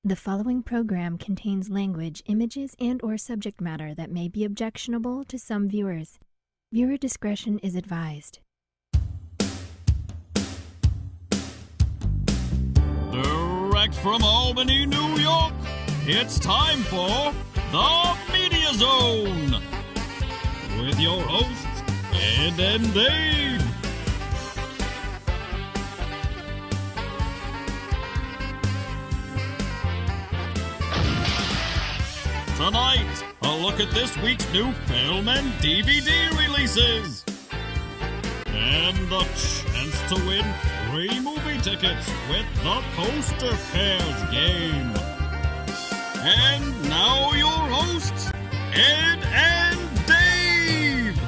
The following program contains language, images, and/or subject matter that may be objectionable to some viewers. Viewer discretion is advised. Direct from Albany, New York, it's time for The Media Zone with your hosts, Ed and Dave. Tonight, a look at this week's new film and DVD releases. And the chance to win free movie tickets with the Poster Pairs game. And now your hosts, Ed and Dave.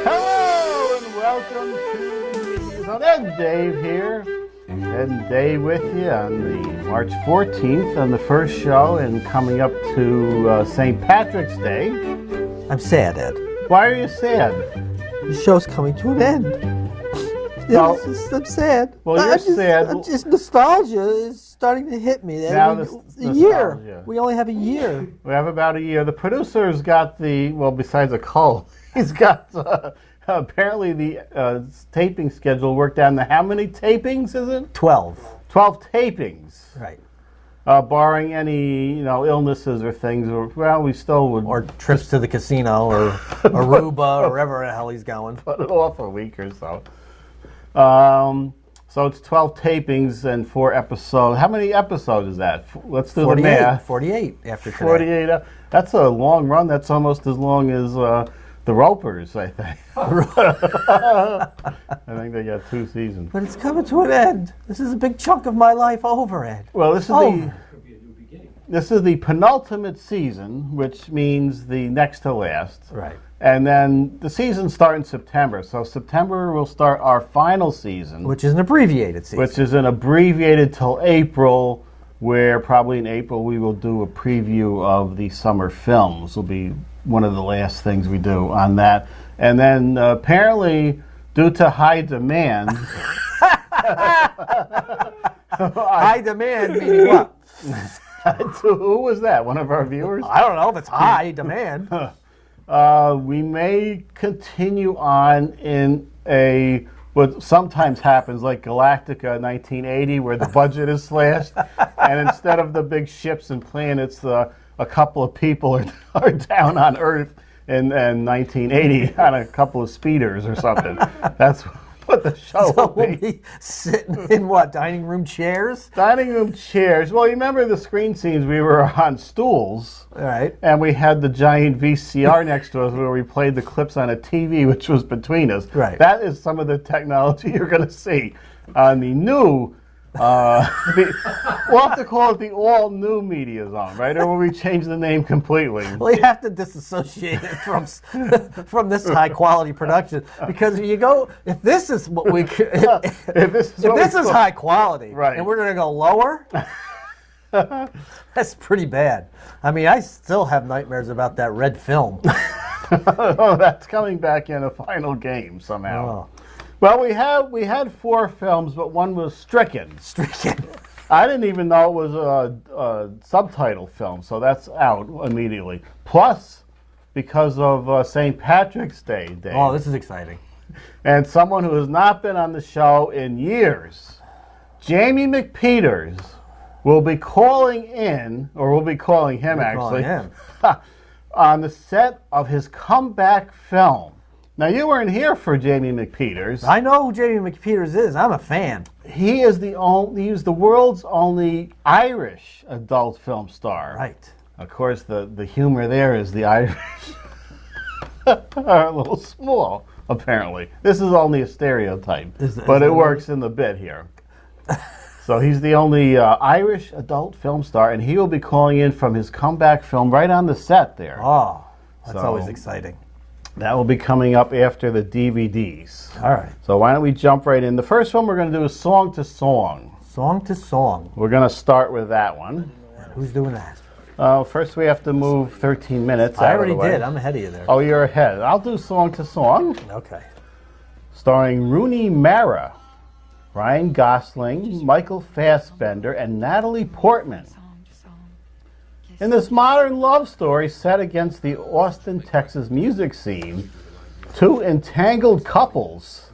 Hello and welcome to the Media Zone. Ed and Dave here. Ed and Dave with you on the March 14th on the first show and coming up to St. Patrick's Day. I'm sad, Ed. Why are you sad? The show's coming to an end. Well, I'm sad. Well, you're sad. Just nostalgia is starting to hit me. Now A year. We only have a year. We have about a year. The producer's got besides a cold, he's got... apparently the taping schedule worked out. How many tapings is it? 12. 12 tapings. Right. Barring any, illnesses or things. We still would... Or trips to the casino or Aruba or wherever the hell he's going. Put it off a week or so. So it's 12 tapings and 4 episodes. How many episodes is that? Let's do 48, the math. 48 after today. 48. That's a long run. That's almost as long as... the Ropers, I think. I think they got 2 seasons. But it's coming to an end. This is a big chunk of my life over, Ed. Well, this is the penultimate season, which means the next to last. Right. And then the seasons start in September. So September will start our final season. Which is an abbreviated season. Which is an abbreviated till April, where probably in April we will do a preview of the summer films. Will be one of the last things we do on that. And then apparently, due to high demand... High demand meaning what? Who was that? One of our viewers? I don't know if it's high demand. We may continue on in what sometimes happens, like Galactica 1980, where the budget is slashed, and instead of the big ships and planets, a couple of people are down on Earth in 1980 on a couple of speeders or something. That's what the show will be. We'll be sitting in what, dining room chairs? Dining room chairs. Well, you remember the screen scenes, we were on stools. All right. And we had the giant VCR next to us where we played the clips on a TV, which was between us. Right. That is some of the technology you're going to see on the new... we'll have to call it the all-new Media Zone, right? Or will we change the name completely? Well, you have to disassociate it from this high-quality production, because if this is what we... if this is high quality, right, and we're going to go lower... That's pretty bad. I mean, I still have nightmares about that red film. Oh, that's coming back in a final game somehow. Oh. Well, we had 4 films, but one was stricken. Stricken. I didn't even know it was a subtitle film, so that's out immediately. Plus, because of St. Patrick's Day, Dave. Oh, this is exciting. And someone who has not been on the show in years, Jamie McPeters, will be calling in, or we'll be calling him actually, on the set of his comeback film. Now, you weren't here for Jamie McPeters. I know who Jamie McPeters is. I'm a fan. He is the world's only Irish adult film star. Right. Of course, the humor there is the Irish are a little small, apparently. This is only a stereotype, but it works in the bit here. So he's the only Irish adult film star, and he will be calling in from his comeback film right on the set there. Oh, that's always exciting. That will be coming up after the DVDs. All right. So why don't we jump right in. The first one we're going to do is Song to Song. Song to Song. We're going to start with that one. Who's doing that? First we have to move 13 minutes I out already of the way. did. I'm ahead of you there. Oh, you're ahead. I'll do Song to Song. Okay. Starring Rooney Mara. Ryan Gosling, Michael Fassbender, and Natalie Portman. In this modern love story set against the Austin, Texas music scene, two entangled couples,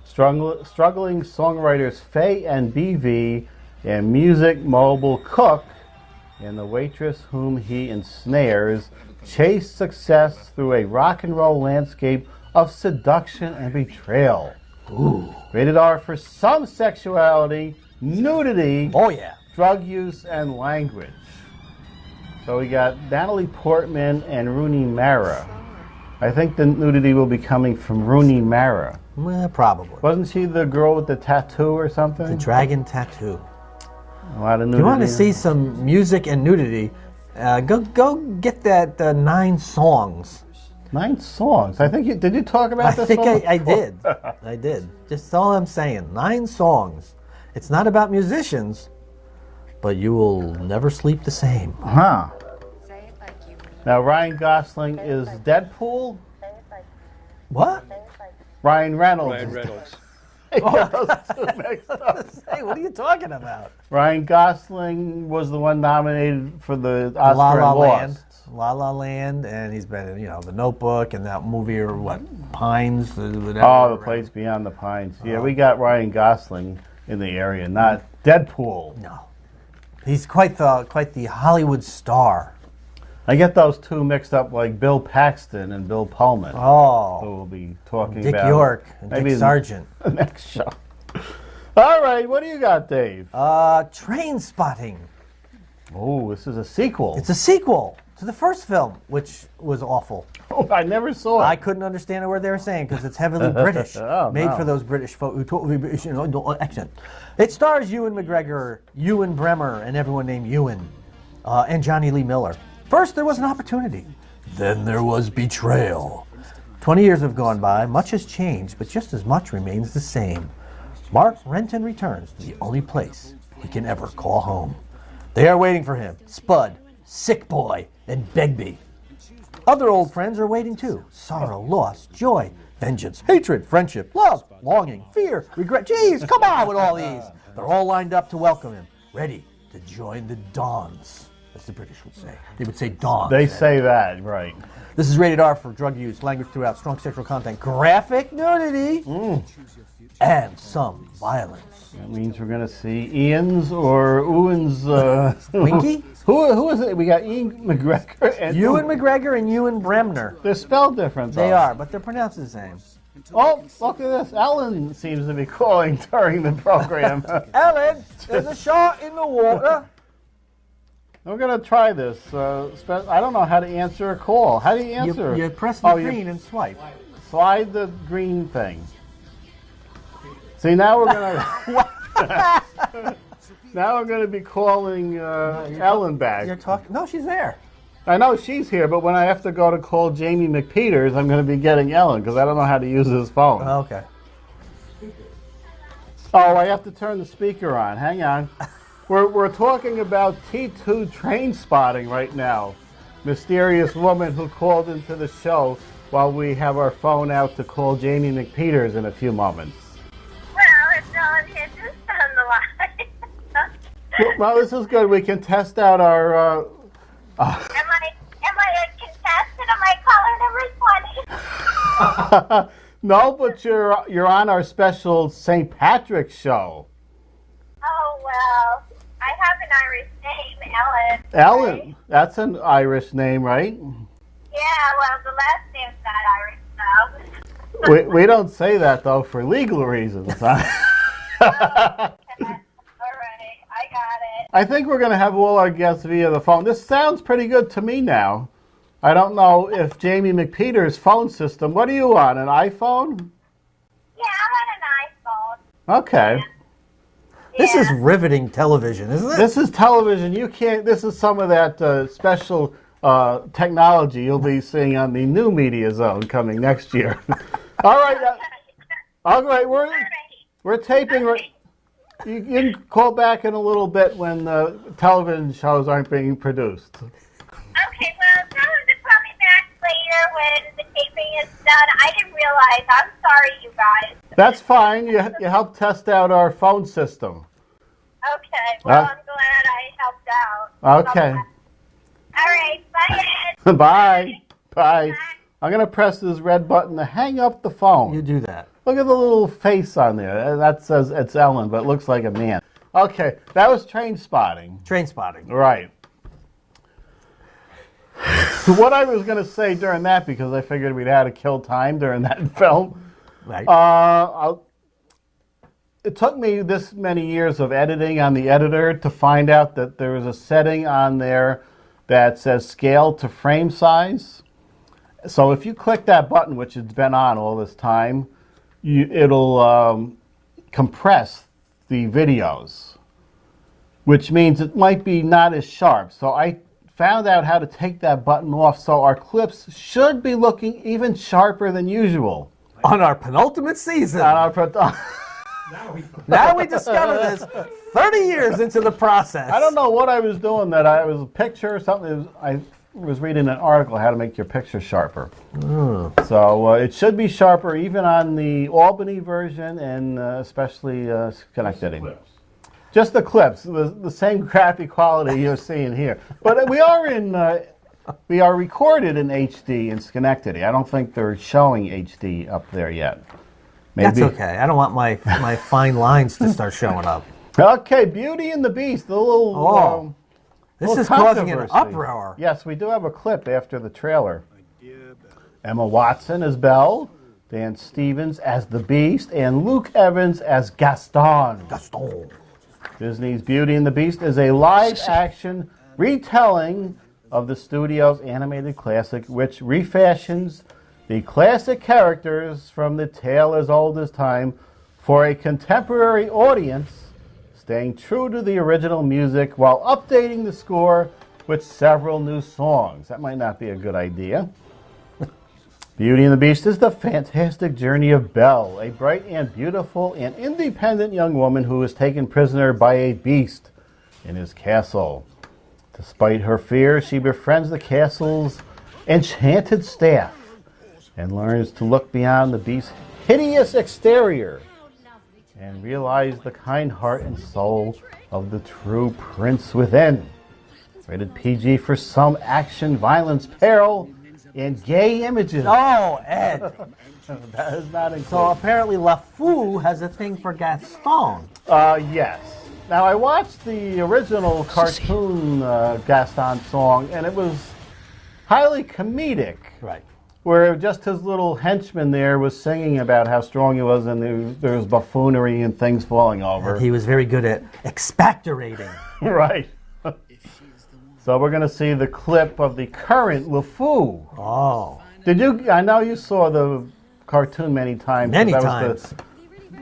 struggling songwriters Faye and BV, and music mogul Cook, and the waitress whom he ensnares, chase success through a rock and roll landscape of seduction and betrayal. Ooh. Rated R for some sexuality, nudity, drug use, and language. So we got Natalie Portman and Rooney Mara. I think the nudity will be coming from Rooney Mara. Well, probably. Wasn't she the girl with the tattoo or something? The dragon tattoo. A lot of nudity. If you want to see some music and nudity, go get that 9 songs. 9 songs? I think did you talk about this? I think I did. I did. Just all I'm saying. 9 songs. It's not about musicians, but you will never sleep the same. Huh. Now, Ryan Gosling is Deadpool? What? Ryan Reynolds. Ryan Reynolds. Hey, what are you talking about? Ryan Gosling was the one nominated for the Oscar La La and Land. lost. La La Land, and he's been in, The Notebook and that movie, or what, Pines? Whatever. Oh, The Place Beyond the Pines. Yeah, we got Ryan Gosling in the area, not Deadpool. No. He's quite the Hollywood star. I get those two mixed up, like Bill Paxton and Bill Pullman. Oh. Who we'll be talking Dick about. York and maybe Dick Sargent. The next show. All right, what do you got, Dave? TRAINSPOTTIng. Oh, this is a sequel. It's a sequel to the first film, which was awful. Oh, I never saw it. I couldn't understand a word they were saying because it's heavily British. Made for those British folk who talk British, accent. It stars Ewan McGregor, Ewan Bremer, and everyone named Ewan, and Johnny Lee Miller. First, there was an opportunity. Then there was betrayal. 20 years have gone by, much has changed, but just as much remains the same. Mark Renton returns to the only place he can ever call home. They are waiting for him. Spud, Sick Boy, and Begbie. Other old friends are waiting too. Sorrow, loss, joy, vengeance, hatred, friendship, love, longing, fear, regret. Jeez, come on with all these. They're all lined up to welcome him, ready to join the Dons, as the British would say. They would say Dons. They say that, right. This is rated R for drug use, language throughout, strong sexual content, graphic nudity, and some violence. That means we're going to see Ian's or Ewan's... Winky? Who is it? We got Ian McGregor and... Ewan McGregor and Ewan Bremner. They're spelled different, though. They are, but they're pronounced the same. Oh, look at this. Ellen seems to be calling during the program. Ellen, there's a shark in the water. We're going to try this. I don't know how to answer a call. How do you answer? You press the green and swipe. Slide the green thing. See, now we're going to... Now I'm going to be calling Ellen back. You're talking... No, she's there. I know she's here, but when I have to go to call Jamie McPeters, I'm going to be getting Ellen because I don't know how to use his phone. Okay. Oh, I have to turn the speaker on. Hang on. We're talking about T2 TRAINSPOTTIng right now. Mysterious woman who called into the show while we have our phone out to call Jamie McPeters in a few moments. Well, it's Ellen here just on the line. Well, this is good. We can test out our... Am I a contestant? Am I caller number 20? No, but you're on our special St. Patrick's show. Oh, well, I have an Irish name, Ellen. Ellen, right? that's an Irish name, right? Yeah, well, the last name's not Irish, though. We don't say that, though, for legal reasons. Okay. All right, I got it. I think we're going to have all our guests via the phone. This sounds pretty good to me now. I don't know if Jamie McPeters' phone system, what are you on, an iPhone? Yeah, I'm on an iPhone. Okay. Yeah. This is riveting television, isn't it? This is television. This is some of that special technology you'll be seeing on the new Media Zone coming next year. All right. All right, we're taping. Okay. You can call back in a little bit when television shows aren't being produced. Okay, well, tell him to call me back later when the taping is done. I didn't realize. I'm sorry, you guys. That's fine. You helped test out our phone system. Okay, well, I'm glad I helped out. Okay. All right, bye, Ed. Bye. Bye. I'm going to press this red button to hang up the phone. You do that. Look at the little face on there. That says it's Ellen, but it looks like a man. Okay, that was train spotting. Train spotting. Right. What I was going to say during that, because I figured we'd had to kill time during that film. Right. It took me this many years of editing on the editor to find out that there was a setting on there that says scale to frame size. So if you click that button, which it's been on all this time, it'll compress the videos, which means it might be not as sharp. So I found out how to take that button off, so our clips should be looking even sharper than usual. On our penultimate season. Now we discover this 30 years into the process. I don't know what I was doing. It was a picture or something. I was reading an article how to make your picture sharper. So it should be sharper even on the Albany version and especially Schenectady. Just the clips, the same crappy quality you're seeing here. But we are recorded in HD in Schenectady. I don't think they're showing HD up there yet. Maybe. That's okay. I don't want my fine lines to start showing up. Okay, Beauty and the Beast, the little... This is causing an uproar. Yes, we do have a clip after the trailer. Emma Watson as Belle, Dan Stevens as the Beast, and Luke Evans as Gaston. Gaston. Disney's Beauty and the Beast is a live-action retelling of the studio's animated classic, which refashions the classic characters from the tale as old as time for a contemporary audience, staying true to the original music while updating the score with several new songs. That might not be a good idea. Beauty and the Beast is the fantastic journey of Belle, a bright and beautiful and independent young woman who is taken prisoner by a beast in his castle. Despite her fear, she befriends the castle's enchanted staff and learns to look beyond the beast's hideous exterior and realize the kind heart and soul of the true prince within. Rated PG for some action, violence, peril, and gay images. Oh, Ed. That is not included. So apparently LeFeu has a thing for Gaston. Yes. Now, I watched the original cartoon Gaston song, and it was highly comedic. Right. Where just his little henchman there was singing about how strong he was, and there was buffoonery and things falling over. And he was very good at expectorating. Right. So we're going to see the clip of the current LeFeu. Oh. Did you? I know you saw the cartoon many times. Many that times. Was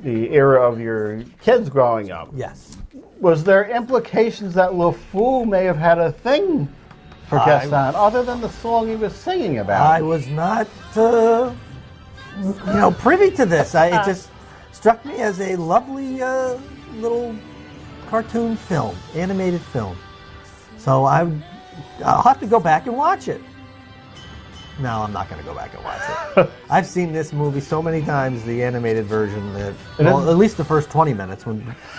the era of your kids growing up. Yes. Was there implications that LeFeu may have had a thing for Gaston, other than the song he was singing about? I was not, privy to this. It just struck me as a lovely little cartoon film, animated film. So I'll have to go back and watch it. No, I'm not going to go back and watch it. I've seen this movie so many times, the animated version, that at least the first 20 minutes.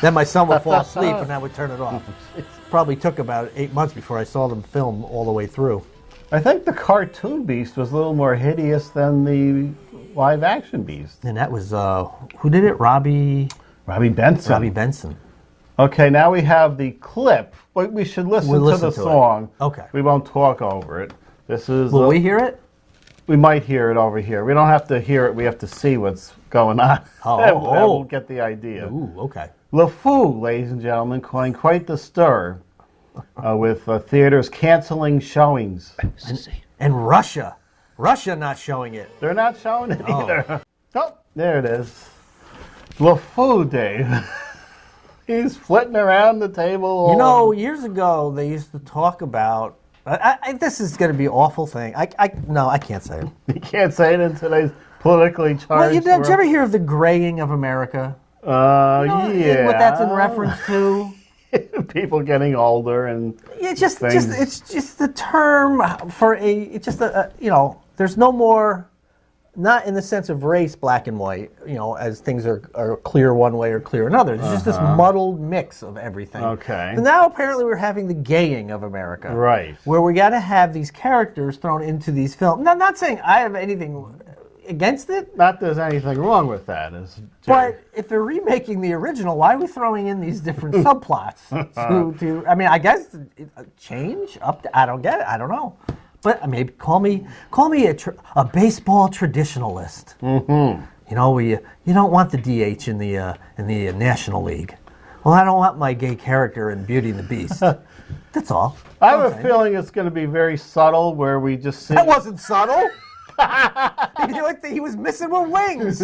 Then my son would fall asleep and I would turn it off. It probably took about 8 months before I saw them film all the way through. I think the cartoon Beast was a little more hideous than the live-action Beast. And that was, who did it? Robbie Benson. Robbie Benson. Okay, now we have the clip. We should listen to the song. Okay. We won't talk over it. This is. Will we hear it? We might hear it over here. We don't have to hear it. We have to see what's going on. We'll get the idea. Ooh, okay. LeFeu, ladies and gentlemen, causing quite the stir with theaters canceling showings. And Russia not showing it. They're not showing it either. Oh, there it is. LeFeu, Dave. He's flitting around the table. You know, years ago they used to talk about. This is going to be an awful thing. No, I can't say it. You can't say it in today's politically charged Well, did world. you ever hear of the graying of America? Yeah. What that's in reference to? People getting older and It's just the term for there's no more not in the sense of race, black and white, as things are clear one way or clear another. There's just this muddled mix of everything. Okay. And now apparently we're having the gaying of America. Right. Where we got to have these characters thrown into these films. Now, I'm not saying I have anything against it. Not there's anything wrong with that. But if they're remaking the original, why are we throwing in these different subplots? I mean, I guess change up. I don't get it. I don't know. But maybe call me a baseball traditionalist. Mm-hmm. You don't want the DH in the National League. Well, I don't want my gay character in Beauty and the Beast. That's all. I have a feeling it's going to be very subtle, where we just see. That wasn't subtle. He was missing with wings.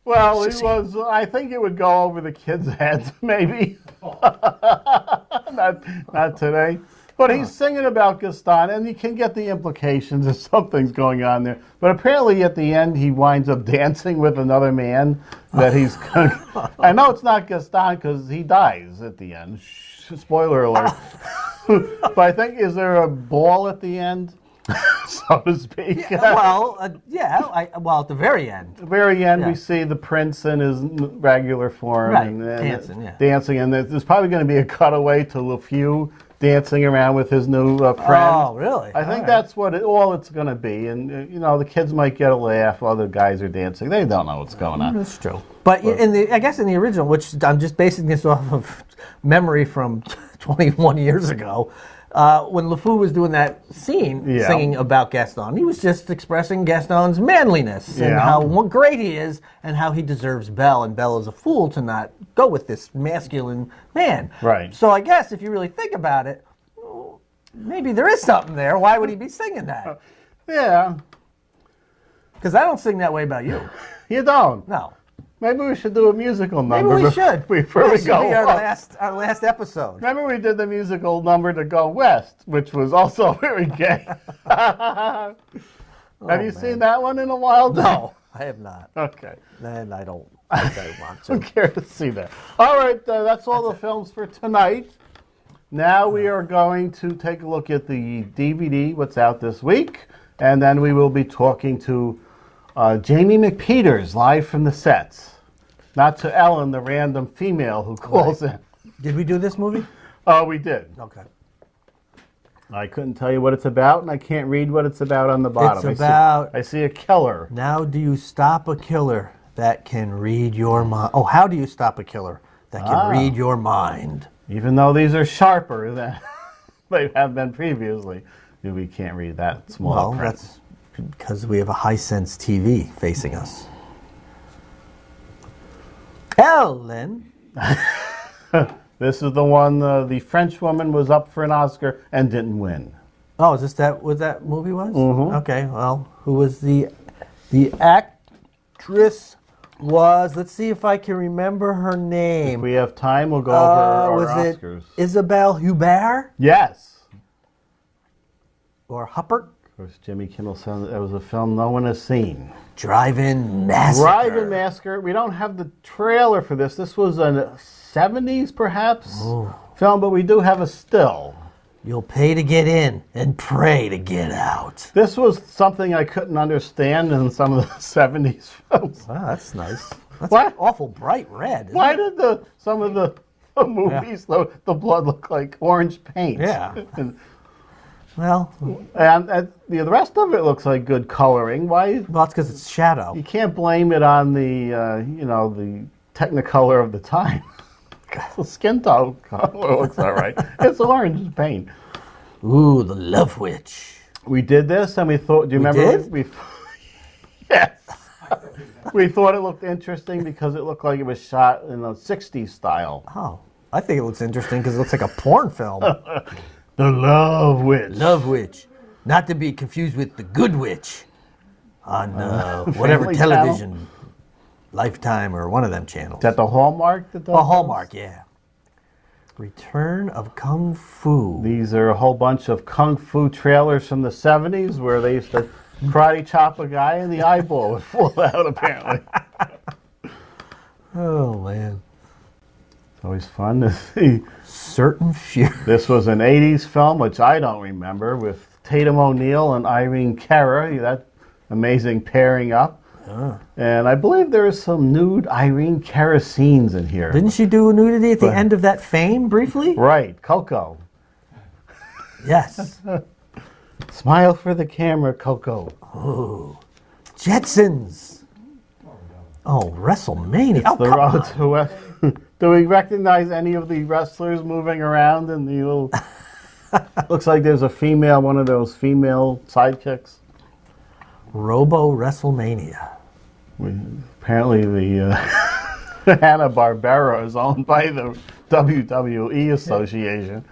Well, it was. I think it would go over the kids' heads, maybe. not today. But he's singing about Gaston, and you can get the implications if something's going on there. But apparently, at the end, he winds up dancing with another man that he's. I know it's not Gaston because he dies at the end. Spoiler alert. But I think, is there a ball at the end? So to speak. Well, at the very end. At the very end, we see the prince in his regular form. Right, and dancing, and there's probably going to be a cutaway to LeFeu dancing around with his new friend. Oh, really? I think that's what all it's going to be. And, the kids might get a laugh while the guys are dancing. They don't know what's going on. That's true. But I guess in the original, which I'm just basing this off of memory from 21 years ago, when LeFeu was doing that scene singing about Gaston, he was just expressing Gaston's manliness and how great he is and how he deserves Belle, and Belle is a fool to not go with this masculine man. Right. So I guess if you really think about it, maybe there is something there. Why would he be singing that? Yeah. Because I don't sing that way about you. You don't? No. Maybe we should do a musical number. Maybe we should. Before we go. Be our last episode. Remember we did the musical number to go west, which was also very gay. Have you seen that one in a while? No, I have not. Okay. And I don't think I want to. I don't care to see that. All right, that's all the films for tonight. Now we are going to take a look at the DVD, what's out this week, and then we will be talking to Jamie McPeters, live from the sets. Not to Ellen, the random female who calls in. Did we do this movie? Oh, we did. Okay. I couldn't tell you what it's about, and I can't read what it's about on the bottom. I see a killer. Now do you stop a killer that can read your mind? Oh, how do you stop a killer that can read your mind? Even though these are sharper than they have been previously, we can't read that small print. That's because we have a Hisense TV facing us. Ellen. This is the one the French woman was up for an Oscar and didn't win. Oh, is this what that movie was? Mm-hmm. Okay, well, who was the actress was, let's see if I can remember her name. If we have time, we'll go over our was Oscars. It Isabelle Huppert? Yes. Or Huppert? Of course, Jimmy Kimmel said that was a film no one has seen. Drive-In Massacre. Drive-In Massacre. We don't have the trailer for this. This was a 70s, perhaps, film, but we do have a still. You'll pay to get in and pray to get out. This was something I couldn't understand in some of the 70s films. Wow, that's nice. That's What? awful bright red. Why did some of the movies, the blood look like orange paint? Yeah. and Well, the rest of it looks like good coloring. Why? well, it's because it's shadow. You can't blame it on the Technicolor of the time. The skin tone color looks all right. It's orange paint. Ooh, The Love Witch. We did this, and we thought. Do you remember? Did? Yes. We thought it looked interesting because it looked like it was shot in a '60s style. Oh, I think it looks interesting because it looks like a porn film. The Love Witch. Love Witch. Not to be confused with The Good Witch on whatever Family television, Channel? Lifetime or one of them channels. Is that the Hallmark? Hallmark, yeah. Return of Kung Fu. These are a whole bunch of kung fu trailers from the '70s where they used to karate chop a guy and the eyeball would fall out, apparently. Oh, man. It's always fun to see. Certain Fear. This was an '80s film, which I don't remember, with Tatum O'Neal and Irene Cara. That amazing pairing up. And I believe there is some nude Irene Kerosines in here. Didn't she do nudity at the end of that Fame briefly? Right, Coco. Yes. Smile for the camera, Coco. Oh, Jetsons. Oh, WrestleMania. Oh, come on. Do we recognize any of the wrestlers moving around in the little... Looks like there's a female, one of those female sidekicks. Robo WrestleMania. Apparently the Hanna-Barbera is owned by the WWE Association.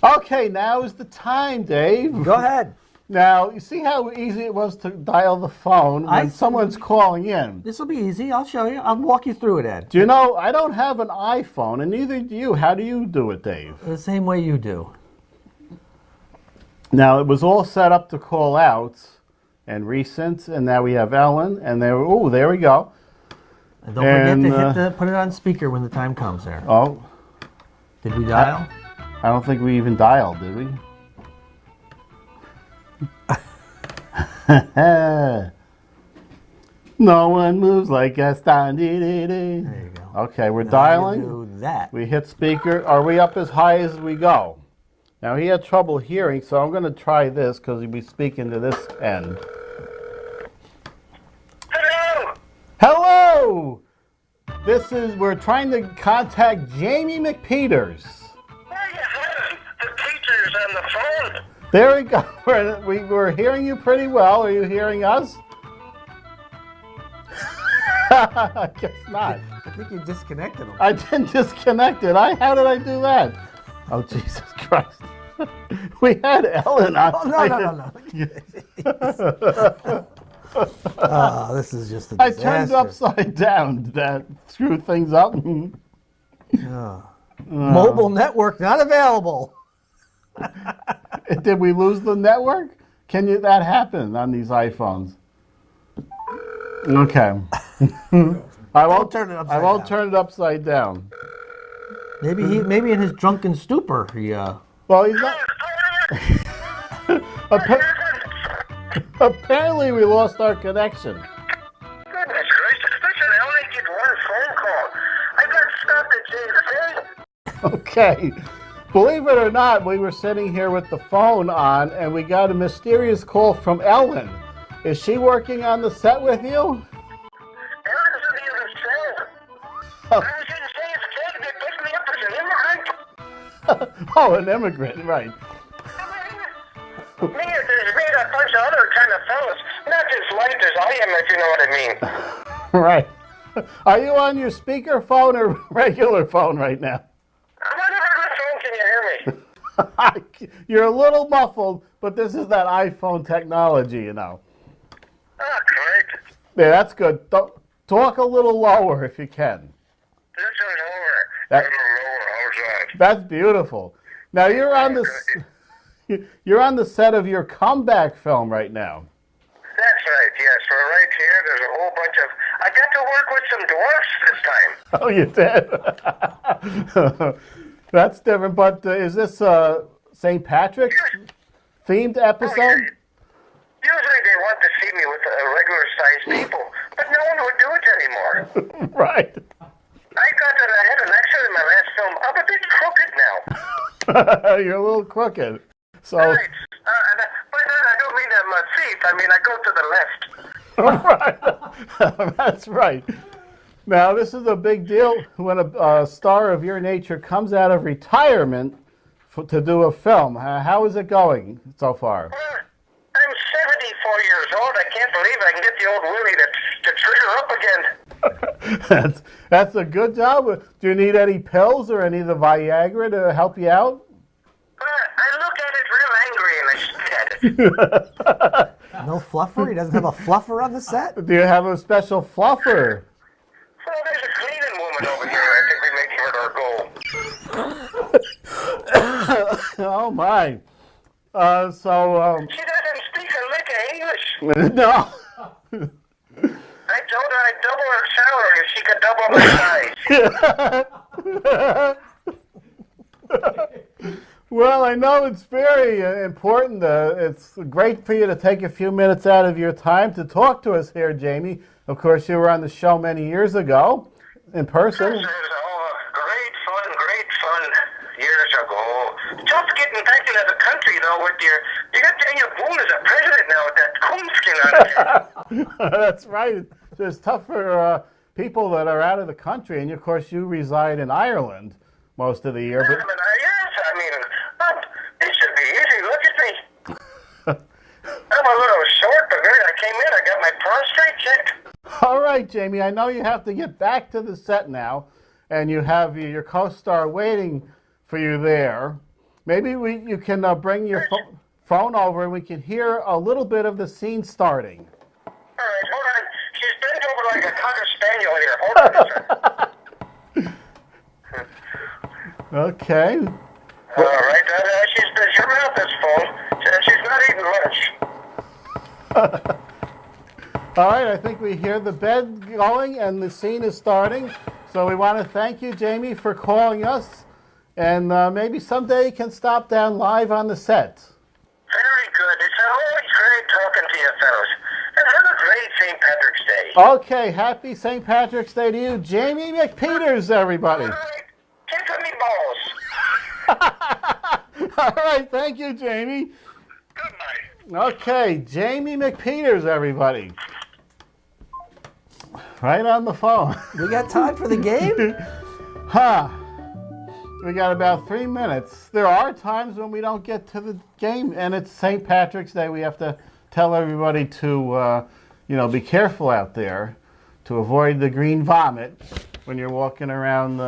Okay, now is the time, Dave. Go ahead. Now, you see how easy it was to dial the phone when someone's calling in? This will be easy. I'll show you. I'll walk you through it, Ed. Do you know, I don't have an iPhone, and neither do you. How do you do it, Dave? The same way you do. Now, it was all set up to call out and recent, and now we have Ellen, and there we go. And don't forget to put it on speaker when the time comes there. Oh. Did we dial? I don't think we even dialed, did we? No one moves like Gaston. There you go. Okay, we're dialing. Do that. We hit speaker. Are we up as high as we go? Now, he had trouble hearing, so I'm going to try this because he'll be speaking to this end. Hello. Hello! We're trying to contact Jamie McPeters. Where you headed? The teacher's on the phone. There we go. We're hearing you pretty well. Are you hearing us? I guess not. I think you disconnected him. I didn't disconnect it. How did I do that? Oh, Jesus Christ. We had Ellen on. Oh, no. Oh, this is just a disaster. I turned it upside down to screw things up. Mobile network not available. Did we lose the network? That happen on these iPhones? Okay. I won't turn it upside down. Maybe in his drunken stupor he Well, he's not. Apparently, we lost our connection. Goodness gracious, listen, I only get one phone call. I got stopped at JFK. Okay. Believe it or not, we were sitting here with the phone on, and we got a mysterious call from Ellen. Is she working on the set with you? Ellen's in the other cell. I was in JFK. They picked me up as an immigrant. Oh, an immigrant, right. Me, there's me and a bunch of other kind of fellas. Not as light as I am, if you know what I mean. Right. Are you on your speaker phone or regular phone right now? I'm on a regular phone. Can you hear me? You're a little muffled, but this is that iPhone technology, you know. Oh, great. Yeah, that's good. Talk a little lower if you can. This is over. That- A little lower. How's that? That's beautiful. Now you're on the set of your comeback film right now. That's right, yes. We're right here. There's a whole bunch of... I got to work with some dwarfs this time. Oh, you did? That's different, but is this St. Patrick's themed episode? Oh, yeah. Usually they want to see me with regular-sized people, but no one would do it anymore. Right. I had an accent in my last film. I'm a bit crooked now. You're a little crooked. So. Right. But I don't mean I'm a thief. I mean I go to the left. Right. That's right. Now, this is a big deal when a star of your nature comes out of retirement to do a film. How is it going so far? I'm 74 years old. I can't believe I can get the old Willie to trigger up again. That's a good job. Do you need any pills or any of the Viagra to help you out? I look at it real angry and I spit at it. No fluffer? He doesn't have a fluffer on the set? Do you have a special fluffer? Well, there's a cleaning woman over here. I think we make her our goal. Oh, my. She doesn't speak a lick of English. No. I told her I'd double her salary if she could double my size. Well, I know it's very important. It's great for you to take a few minutes out of your time to talk to us here, Jamie. Of course, you were on the show many years ago in person. Great fun years ago. Just getting back into the country, though, with you got Daniel Boone as a president now with that coonskin on it. That's right. It's tough for people that are out of the country, and of course, you reside in Ireland most of the year. But It should be easy. Look at me. I'm a little short, but I came in. I got my prostate checked. all right, Jamie. I know you have to get back to the set now, and you have your co-star waiting for you there. Maybe you can bring your phone over, and we can hear a little bit of the scene starting. All right, hold on. She's bent over like a cocker spaniel here. Hold on a second. Okay. All right, your mouth is full. She's not eating much. All right, I think we hear the bed going and the scene is starting. So we want to thank you, Jamie, for calling us. And maybe someday you can stop down live on the set. Very good. It's always great talking to you fellows. And have a great St. Patrick's Day. Okay, happy St. Patrick's Day to you. Jamie McPeters, everybody. All right. Tickle me balls. All right, thank you, Jamie. Good night. Okay, Jamie McPeters, everybody. Right on the phone. We got time for the game? We got about 3 minutes. There are times when we don't get to the game, and it's St. Patrick's Day. We have to tell everybody to, be careful out there, to avoid the green vomit when you're walking around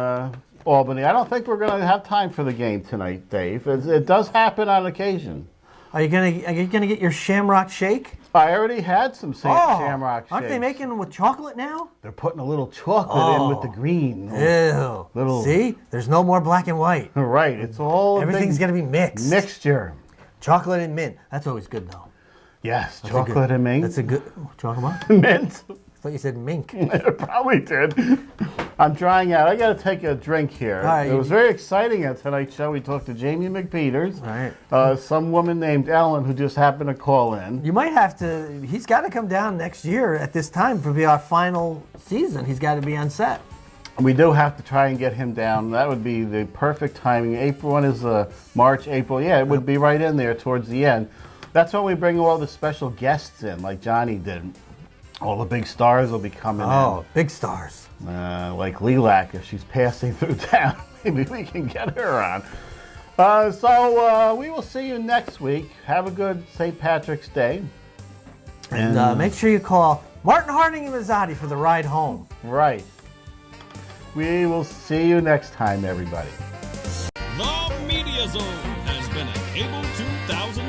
Albany. I don't think we're going to have time for the game tonight, Dave. It does happen on occasion. Are you gonna get your Shamrock Shake? I already had some Shamrock Shake. Aren't they making them with chocolate now? They're putting a little chocolate in with the green. Ew. See? There's no more black and white. Right. It's all everything's gonna be mixed. Mixture. Chocolate and mint. That's always good though. Yes, chocolate and mint. That's a good chocolate. Mint. I thought you said mink. It probably did. I'm drying out. I got to take a drink here. Right, it was very exciting at tonight's show. We talked to Jamie McPeters, right? Some woman named Ellen who just happened to call in. You might have to. He's got to come down next year at this time for our final season. He's got to be on set. We do have to try and get him down. That would be the perfect timing. April 1 is March, April. Yeah, it would be right in there towards the end. That's when we bring all the special guests in, like Johnny did. All the big stars will be coming in. Oh, big stars. Like Lilac, if she's passing through town. Maybe we can get her on. So we will see you next week. Have a good St. Patrick's Day. And make sure you call Martin Harding and Mazzotti for the ride home. Right. We will see you next time, everybody. The Media Zone has been a Cable 2000